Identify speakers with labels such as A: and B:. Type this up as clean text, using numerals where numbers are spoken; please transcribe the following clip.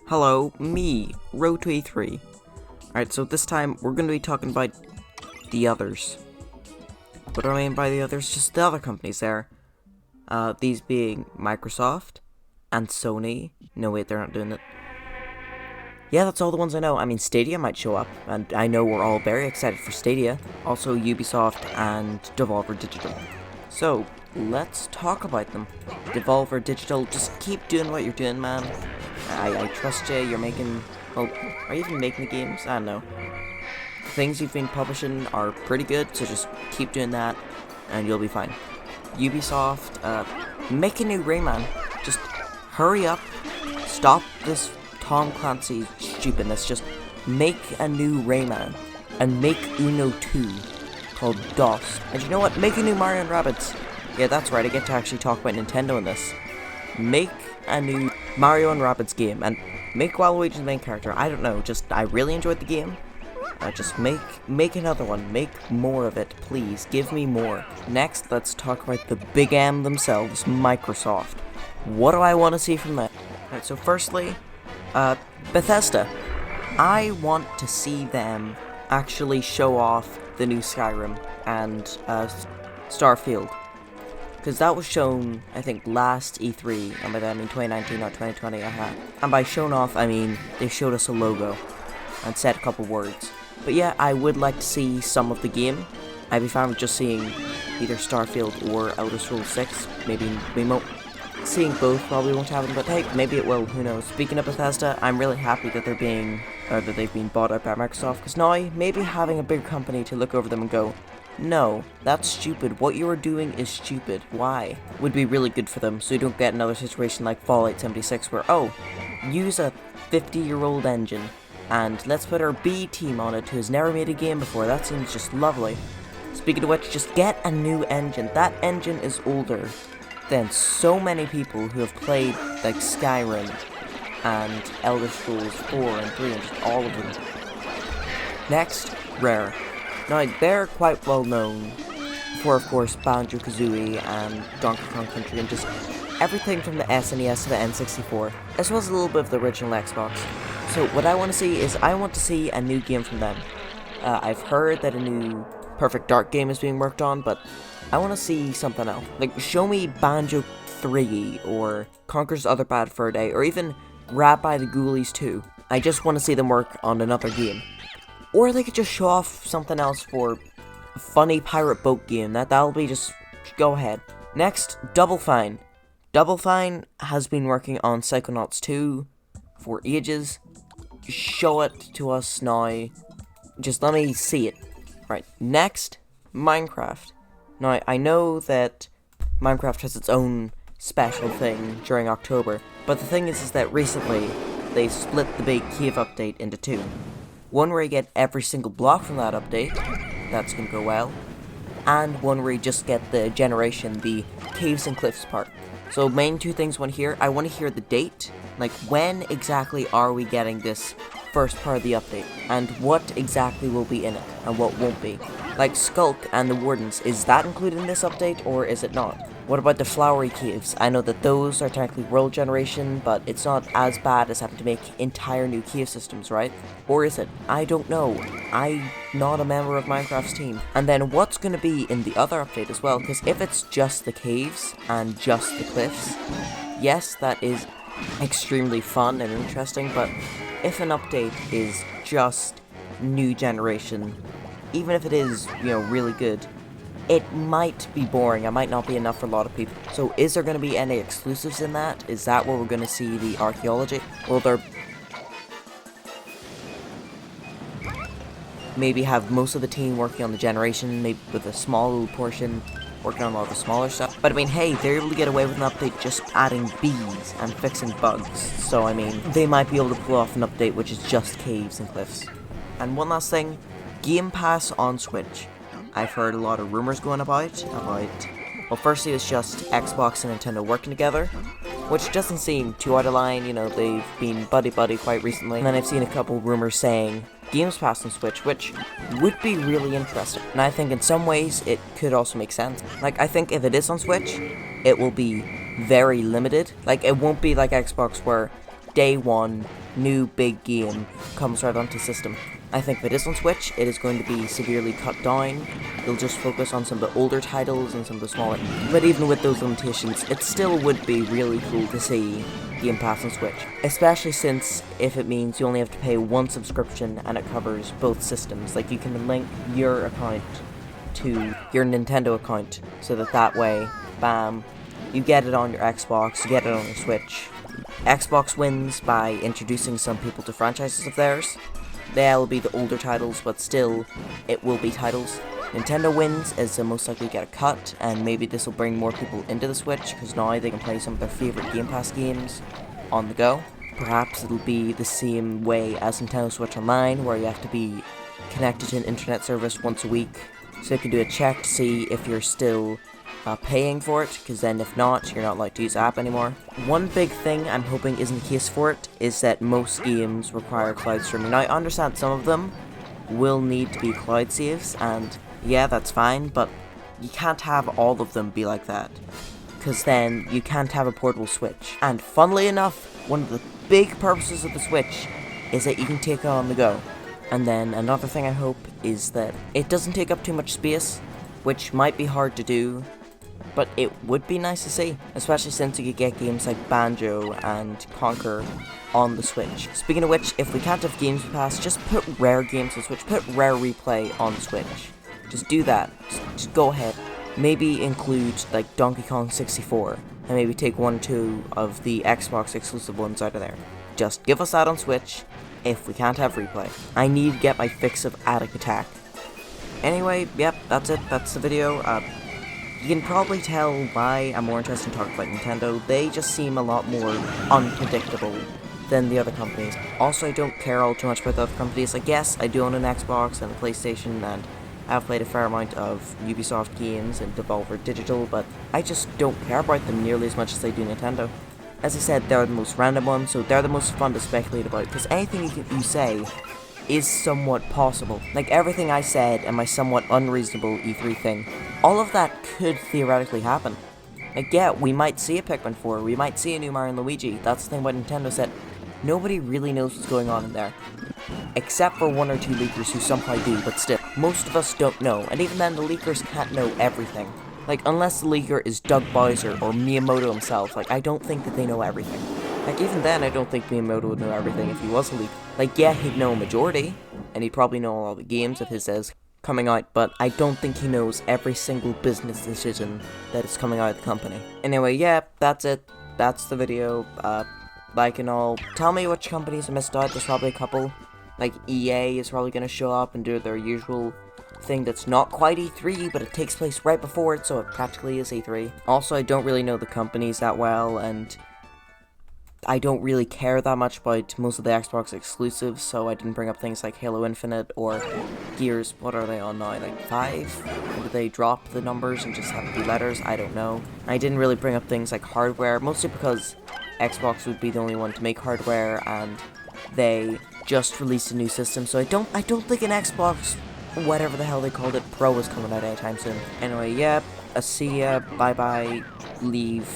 A: Hello, me, Road to E3. Alright, so this time we're going to be talking about the others. What do I mean by the others? Just the other companies there. These being Microsoft and Sony. No, wait, they're not doing it. Yeah, that's all the ones I know. I mean, Stadia might show up, and I know we're all very excited for Stadia. Also, Ubisoft and Devolver Digital. So, let's talk about them. Devolver Digital, just keep doing what you're doing, man. I trust you, you're making... Well, are you even making the games? I don't know. The things you've been publishing are pretty good, so just keep doing that, and you'll be fine. Ubisoft, make a new Rayman. Just hurry up, stop this Tom Clancy stupidness, just make a new Rayman, and make Uno 2, called DOS. And you know what, make a new Mario & Rabbids. Yeah, that's right, I get to actually talk about Nintendo in this. Make a new Mario & Rabbids game, and make Waluigi the main character. I don't know, just, I really enjoyed the game. Just make another one, make more of it, please, give me more. Next, let's talk about the big M themselves, Microsoft. What do I want to see from them? Alright, so firstly, Bethesda. I want to see them actually show off the new Skyrim and Starfield. Because that was shown, I think, last E3, and by that I mean 2019, not 2020, And by shown off, I mean they showed us a logo and said a couple words. But yeah, I would like to see some of the game. I'd be fine with just seeing either Starfield or Elder Scrolls 6. Maybe we won't. Seeing both probably won't happen, but hey, maybe it will, who knows. Speaking of Bethesda, I'm really happy that they've been bought out by Microsoft, because now, maybe having a big company to look over them and go, no, that's stupid, what you are doing is stupid, why? Would be really good for them, so you don't get another situation like Fallout 76 where, oh, use a 50-year-old engine, and let's put our B team on it who has never made a game before, that seems just lovely. Speaking of which, just get a new engine, that engine is older than so many people who have played like Skyrim and Elder Scrolls 4 and 3 and just all of them. Next, Rare. Now, they're quite well known for, of course, Banjo-Kazooie and Donkey Kong Country and just everything from the SNES to the N64, as well as a little bit of the original Xbox. So what I want to see is, I want to see a new game from them. I've heard that a new Perfect Dark game is being worked on, but I want to see something else. Like, show me Banjo 3, or Conker's Other Bad Fur Day, or even Rabbi the Ghoulies 2. I just want to see them work on another game. Or they could just show off something else for a funny pirate boat game. That'll be just go ahead. Next, Double Fine. Double Fine has been working on Psychonauts 2 for ages. Show it to us now. Just let me see it. Right, next, Minecraft. Now, I know that Minecraft has its own special thing during October, but the thing is that recently, they split the big cave update into two. One where you get every single block from that update, that's gonna go well, and one where you just get the generation, the caves and cliffs part. So main two things I want to hear. I want to hear the date, like when exactly are we getting this first part of the update, and what exactly will be in it, and what won't be. Like Skulk and the Wardens, is that included in this update, or is it not? What about the Flowery Caves? I know that those are technically world generation, but it's not as bad as having to make entire new cave systems, right? Or is it? I don't know. I'm not a member of Minecraft's team. And then what's going to be in the other update as well? Because if it's just the caves and just the cliffs, yes, that is extremely fun and interesting, but if an update is just new generation, even if it is, really good, it might be boring. It might not be enough for a lot of people. So is there going to be any exclusives in that? Is that where we're going to see the archaeology? Will there maybe have most of the team working on the generation, maybe with a small little portion working on all the smaller stuff? But I mean, hey, they're able to get away with an update just adding bees and fixing bugs. So I mean, they might be able to pull off an update which is just caves and cliffs. And one last thing, Game Pass on Switch. I've heard a lot of rumors going about, well, firstly it's just Xbox and Nintendo working together, which doesn't seem too out of line, they've been buddy-buddy quite recently. And then I've seen a couple rumors saying Games Pass on Switch, which would be really interesting. And I think in some ways it could also make sense. Like, I think if it is on Switch, it will be very limited. Like, it won't be like Xbox where day one new big game comes right onto system. I think if it is on Switch, it is going to be severely cut down. They'll just focus on some of the older titles and some of the smaller. But even with those limitations, it still would be really cool to see Game Pass on Switch. Especially since if it means you only have to pay one subscription and it covers both systems. Like you can link your account to your Nintendo account so that way, bam, you get it on your Xbox, you get it on your Switch. Xbox wins by introducing some people to franchises of theirs. They'll be the older titles, but still, it will be titles. Nintendo wins as they'll most likely get a cut, and maybe this will bring more people into the Switch, because now they can play some of their favourite Game Pass games on the go. Perhaps it'll be the same way as Nintendo Switch Online, where you have to be connected to an internet service once a week, so you can do a check to see if you're still paying for it, because then if not, you're not allowed to use the app anymore. One big thing I'm hoping isn't the case for it is that most games require cloud streaming. Now I understand some of them will need to be cloud saves, and yeah, that's fine, but you can't have all of them be like that, because then you can't have a portable Switch. And funnily enough, one of the big purposes of the Switch is that you can take it on the go. And then another thing I hope is that it doesn't take up too much space, which might be hard to do, but it would be nice to see, especially since you could get games like Banjo and Conquer on the Switch. Speaking of which, if we can't have Games Pass, just put Rare games on Switch, put Rare Replay on Switch. Just do that, just go ahead. Maybe include like Donkey Kong 64, and maybe take 1 or 2 of the Xbox exclusive ones out of there. Just give us that on Switch, if we can't have Replay. I need to get my fix of Attic Attack. Anyway, yep, that's it, that's the video. You can probably tell why I'm more interested in talking about Nintendo. They just seem a lot more unpredictable than the other companies. Also, I don't care all too much about the other companies. Like, yes, I do own an Xbox and a PlayStation, and I've played a fair amount of Ubisoft games and Devolver Digital, but I just don't care about them nearly as much as I do Nintendo. As I said, they're the most random ones, so they're the most fun to speculate about, because anything you say is somewhat possible. Like everything I said and my somewhat unreasonable E3 thing, all of that could theoretically happen. Like, yeah, we might see a Pikmin 4, we might see a new Mario & Luigi. That's the thing about Nintendo, said nobody really knows what's going on in there. Except for 1 or 2 leakers who somehow do, but still, most of us don't know, and even then the leakers can't know everything. Like, unless the leaker is Doug Bowser or Miyamoto himself, like, I don't think that they know everything. Like, even then, I don't think Miyamoto would know everything if he was a leaker. Like, yeah, he'd know a majority, and he'd probably know all the games of his as coming out, but I don't think he knows every single business decision that is coming out of the company. Anyway, yeah, that's it. That's the video. Like and all. Tell me which companies I missed out. There's probably a couple. Like, EA is probably going to show up and do their usual thing that's not quite E3, but it takes place right before it, so it practically is E3. Also, I don't really know the companies that well, and I don't really care that much about most of the Xbox exclusives, so I didn't bring up things like Halo Infinite or Gears. What are they on now, like 5? Or did they drop the numbers and just have it be letters? I don't know. I didn't really bring up things like hardware, mostly because Xbox would be the only one to make hardware, and they just released a new system, so I don't think an Xbox, whatever the hell they called it, Pro is coming out anytime soon. Anyway, yeah, see ya, bye bye, leave.